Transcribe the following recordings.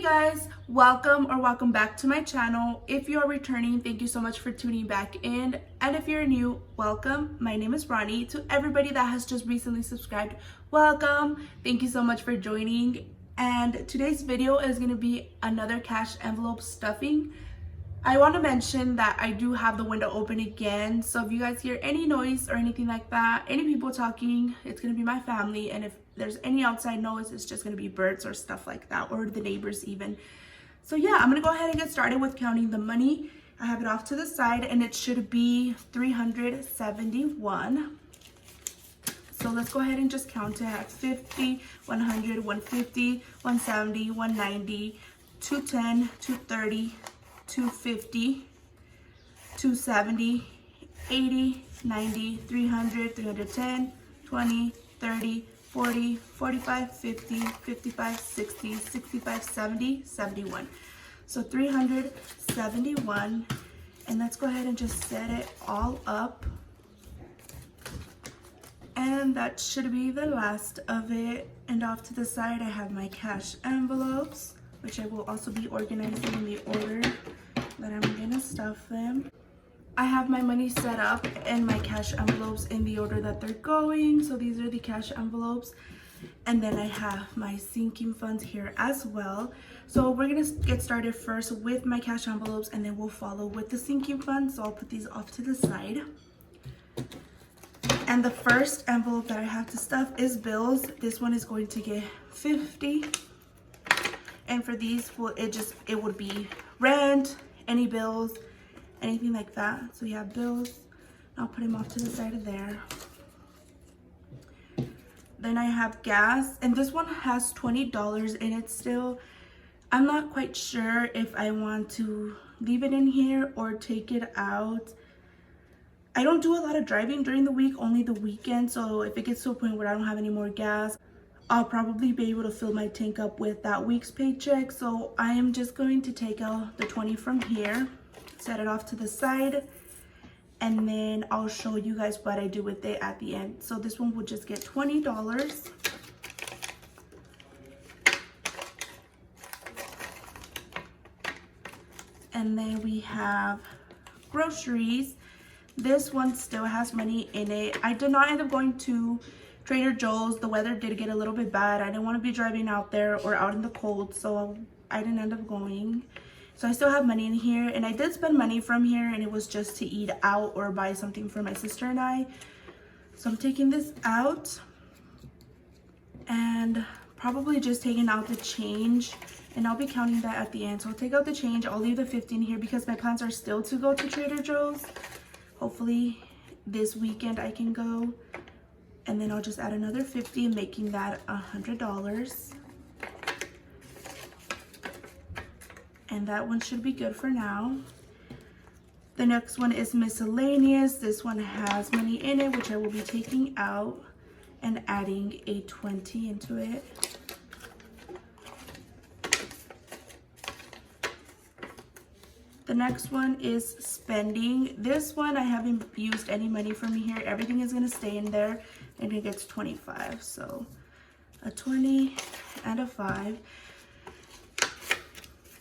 guys, welcome back to my channel. If you're returning, thank you so much for tuning back in, and if you're new, welcome. My name is Rani. To everybody that has just recently subscribed, welcome. Thank you so much for joining. And today's video is going to be another cash envelope stuffing. I want to mention that I do have the window open again, so if you guys hear any noise or anything like that, any people talking, it's going to be my family, and if there's any outside noise, it's just going to be birds or stuff like that, or the neighbors even. So yeah, I'm going to go ahead and get started with counting the money. I have it off to the side, and it should be 371. So let's go ahead and just count it at 50, 100, 150, 170, 190, 210, 230, 250, 270, 80, 90, 300, 310, 20, 30, 40, 45, 50, 55, 60, 65, 70, 71. So 371. And let's go ahead and just set it all up. And that should be the last of it. And off to the side, I have my cash envelopes, which I will also be organizing in the order that I'm gonna stuff them. I have my money set up and my cash envelopes in the order that they're going. So these are the cash envelopes. And then I have my sinking funds here as well. So we're gonna get started first with my cash envelopes, and then we'll follow with the sinking funds. So I'll put these off to the side. And the first envelope that I have to stuff is bills. This one is going to get 50. And for these, well, it would be rent, any bills, anything like that. So we have bills. I'll put them off to the side of there. Then I have gas, and this one has $20 in it still. I'm not quite sure if I want to leave it in here or take it out. I don't do a lot of driving during the week, only the weekend. So if it gets to a point where I don't have any more gas, I'll probably be able to fill my tank up with that week's paycheck. So I am just going to take out the 20 from here, set it off to the side, and then I'll show you guys what I do with it at the end. So this one will just get $20. And then we have groceries. This one still has money in it. I did not end up going to Trader Joe's. The weather did get a little bit bad. I didn't want to be driving out there or out in the cold, so I didn't end up going. So I still have money in here, and I did spend money from here, and it was just to eat out or buy something for my sister and I. So I'm taking this out and probably just taking out the change, and I'll be counting that at the end. So I'll take out the change. I'll leave the 15 here because my plans are still to go to Trader Joe's. Hopefully this weekend I can go. And then I'll just add another 50, making that $100. And that one should be good for now. The next one is miscellaneous. This one has money in it, which I will be taking out and adding a 20 into it. The next one is spending. This one, I haven't used any money from here. Everything is gonna stay in there, and it gets 25. So a 20 and a 5.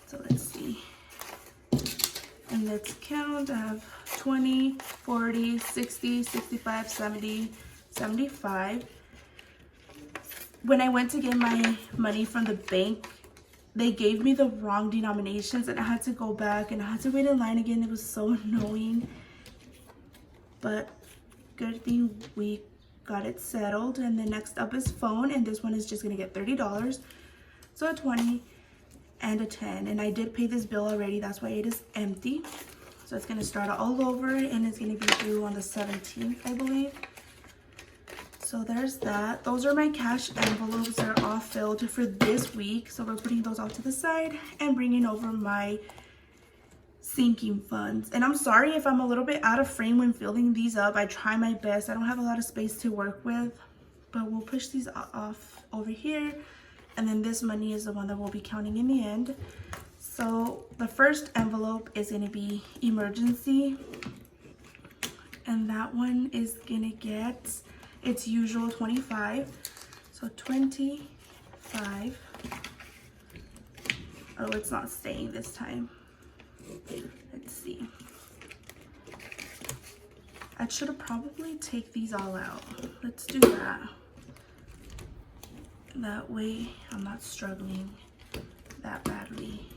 So let's see. And let's count. I have 20, 40, 60, 65, 70, 75. When I went to get my money from the bank, they gave me the wrong denominations, and I had to go back and I had to wait in line again. It was so annoying, but good thing we got it settled. And then next up is phone, and this one is just gonna get $30. So a 20 and a 10, and I did pay this bill already, that's why it is empty. So it's gonna start all over, and it's gonna be due on the 17th, I believe. So there's that. Those are my cash envelopes. They're all filled for this week. So we're putting those off to the side and bringing over my sinking funds. And I'm sorry if I'm a little bit out of frame when filling these up. I try my best. I don't have a lot of space to work with, but we'll push these off over here. And then this money is the one that we'll be counting in the end. So the first envelope is going to be emergency. And that one is going to get its usual 25. So 25. Oh, it's not staying this time. Let's see. I should have probably take these all out. Let's do that. That way I'm not struggling that badly.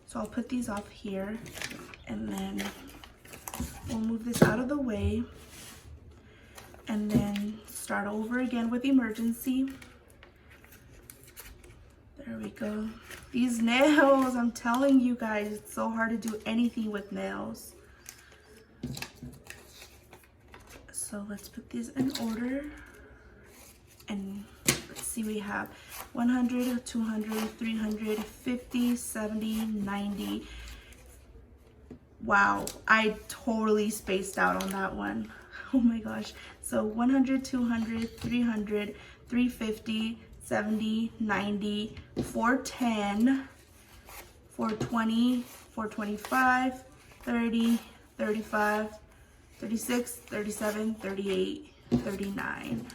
So I'll put these off here, and then we'll move this out of the way, and then start over again with emergency. There we go. These nails, I'm telling you guys, it's so hard to do anything with nails. So let's put these in order, and let's see, we have 100, 200, 300, 50, 70, 90. Wow, I totally spaced out on that one. Oh my gosh. So 100, 200, 300, 350, 70, 90, 410, 420, 425, 30, 35, 36, 37, 38, 39.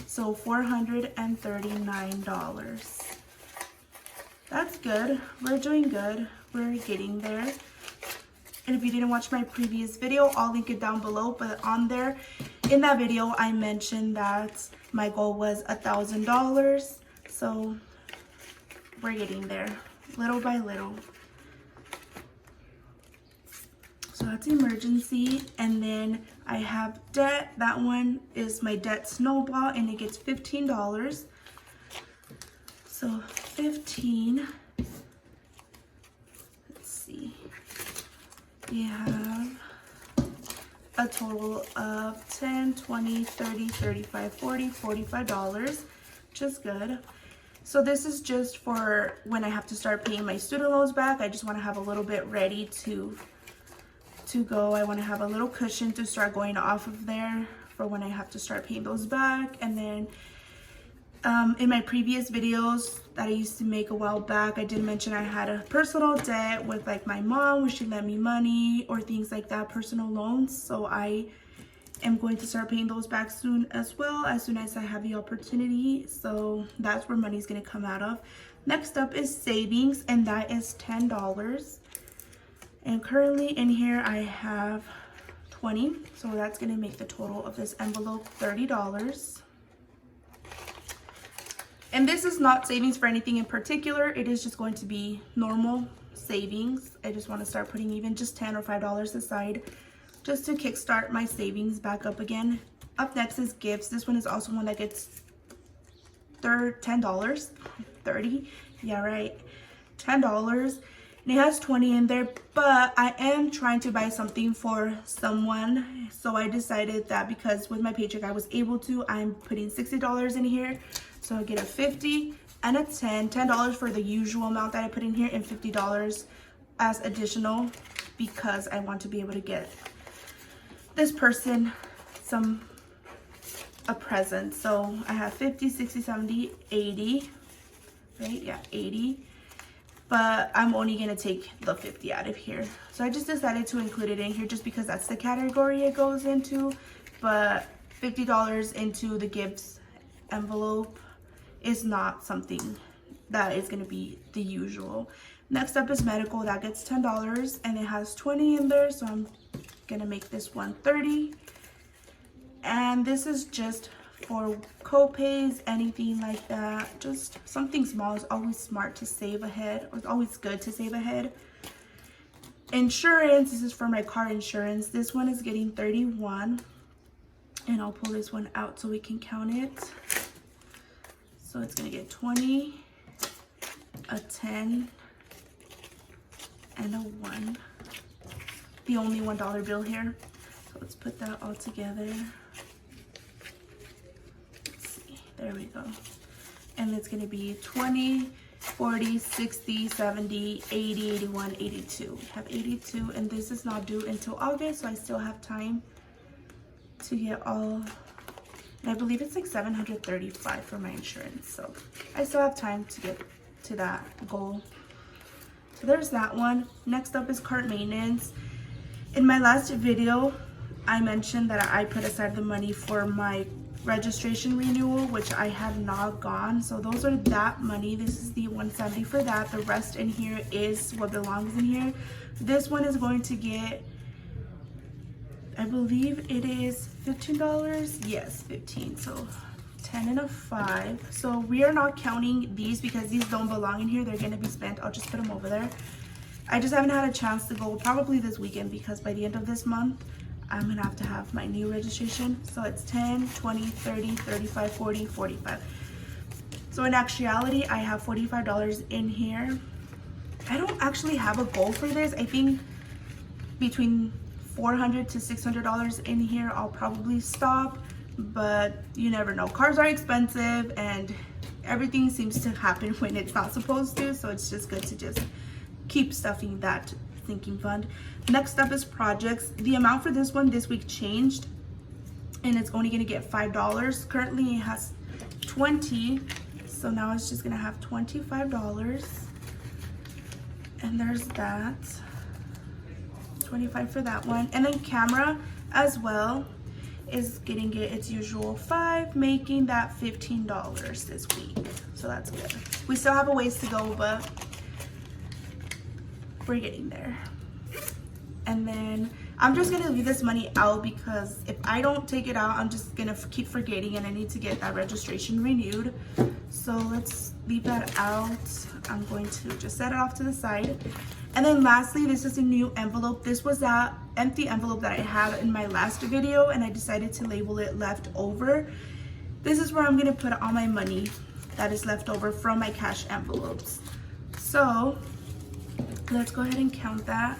So $439. That's good. We're doing good. We're getting there. And if you didn't watch my previous video, I'll link it down below. But on there, in that video, I mentioned that my goal was $1,000. So we're getting there, little by little. So that's emergency. And then I have debt. That one is my debt Snowball, and it gets $15. So 15. Let's see. We have a total of 10, 20, 30, 35, 40, $45, which is good. So this is just for when I have to start paying my student loans back. I just want to have a little bit ready to go. I want to have a little cushion to start going off of there for when I have to start paying those back. And then in my previous videos that I used to make a while back, I did mention I had a personal debt with like my mom, where she lent me money or things like that, personal loans. So I am going to start paying those back soon as well, as soon as I have the opportunity. So that's where money's going to come out of. Next up is savings, and that is $10. And currently in here I have 20, so that's going to make the total of this envelope $30. And this is not savings for anything in particular. It is just going to be normal savings. I just want to start putting even just $10 or $5 aside just to kickstart my savings back up again. Up next is gifts. This one is also one that gets $10, 30, yeah, right, $10. And it has 20 in there, but I am trying to buy something for someone. So I decided that because with my paycheck I was able to, I'm putting $60 in here. So I get a 50 and a 10, $10 for the usual amount that I put in here, and $50 as additional because I want to be able to get this person a present. So I have 50, 60, 70, 80, right? Yeah, 80. But I'm only gonna take the 50 out of here. So I just decided to include it in here just because that's the category it goes into. But $50 into the gifts envelope is not something that is gonna be the usual. Next up is medical. That gets $10 and it has 20 in there, so I'm gonna make this one 30. And this is just for co-pays, anything like that. Just something small. Is always smart to save ahead, or it's always good to save ahead. Insurance, this is for my car insurance. This one is getting 31, and I'll pull this one out so we can count it. So it's gonna get 20, a 10, and a 1. The only $1 bill here. So let's put that all together. There we go. And it's going to be 20, 40, 60, 70, 80, 81, 82. We have 82, and this is not due until August, so I still have time to get all. And I believe it's like $735 for my insurance, so I still have time to get to that goal. So there's that one. Next up is cart maintenance. In my last video, I mentioned that I put aside the money for my registration renewal, which I have not gone. So those are that money. This is the 170 for that. The rest in here is what belongs in here. This one is going to get, I believe it is $15. Yes, 15. So 10 and a 5. So we are not counting these because these don't belong in here. They're going to be spent. I'll just put them over there. I just haven't had a chance to go probably this weekend because by the end of this month I'm gonna have to have my new registration. So it's 10, 20, 30, 35, 40, 45. So in actuality, I have $45 in here. I don't actually have a goal for this. I think between $400 to $600 in here, I'll probably stop, but you never know. Cars are expensive and everything seems to happen when it's not supposed to. So it's just good to just keep stuffing that sinking fund. Next up is projects. The amount for this one this week changed and it's only gonna get $5. Currently it has 20, so now it's just gonna have $25. And there's that, 25 for that one. And then camera as well is getting it its usual 5, making that $15 this week. So that's good. We still have a ways to go, but we're getting there. And then I'm just gonna leave this money out because if I don't take it out, I'm just gonna keep forgetting and I need to get that registration renewed. So let's leave that out. I'm going to just set it off to the side. And then lastly, this is a new envelope. This was that empty envelope that I had in my last video and I decided to label it leftover. This is where I'm gonna put all my money that is left over from my cash envelopes. So let's go ahead and count that.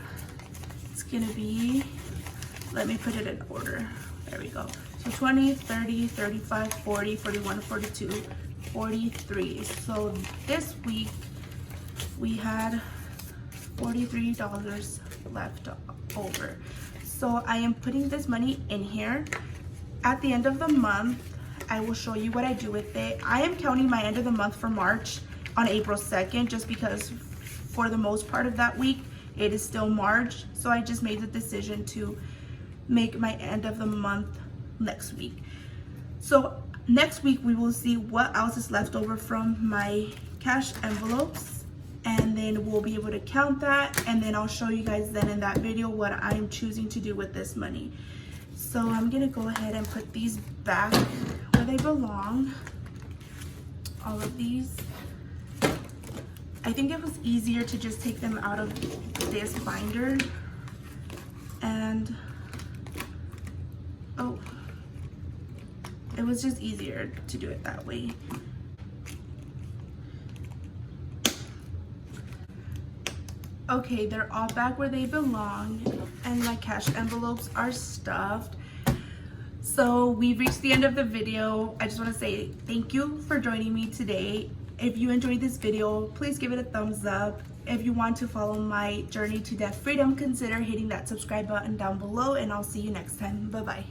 It's gonna be, let me put it in order. There we go. So 20, 30, 35, 40, 41, 42, 43. So this week we had $43 left over. So I am putting this money in here. At the end of the month, I will show you what I do with it. I am counting my end of the month for March on April 2nd, just because for the most part of that week, it is still March. So I just made the decision to make my end of the month next week. So next week we will see what else is left over from my cash envelopes, and then we'll be able to count that, and then I'll show you guys then in that video what I'm choosing to do with this money. So I'm gonna go ahead and put these back where they belong. All of these. I think it was easier to just take them out of this binder and it was just easier to do it that way. Okay, they're all back where they belong and my cash envelopes are stuffed. So we've reached the end of the video. I just want to say thank you for joining me today. If you enjoyed this video, please give it a thumbs up. If you want to follow my journey to debt freedom, consider hitting that subscribe button down below, and I'll see you next time. Bye-bye.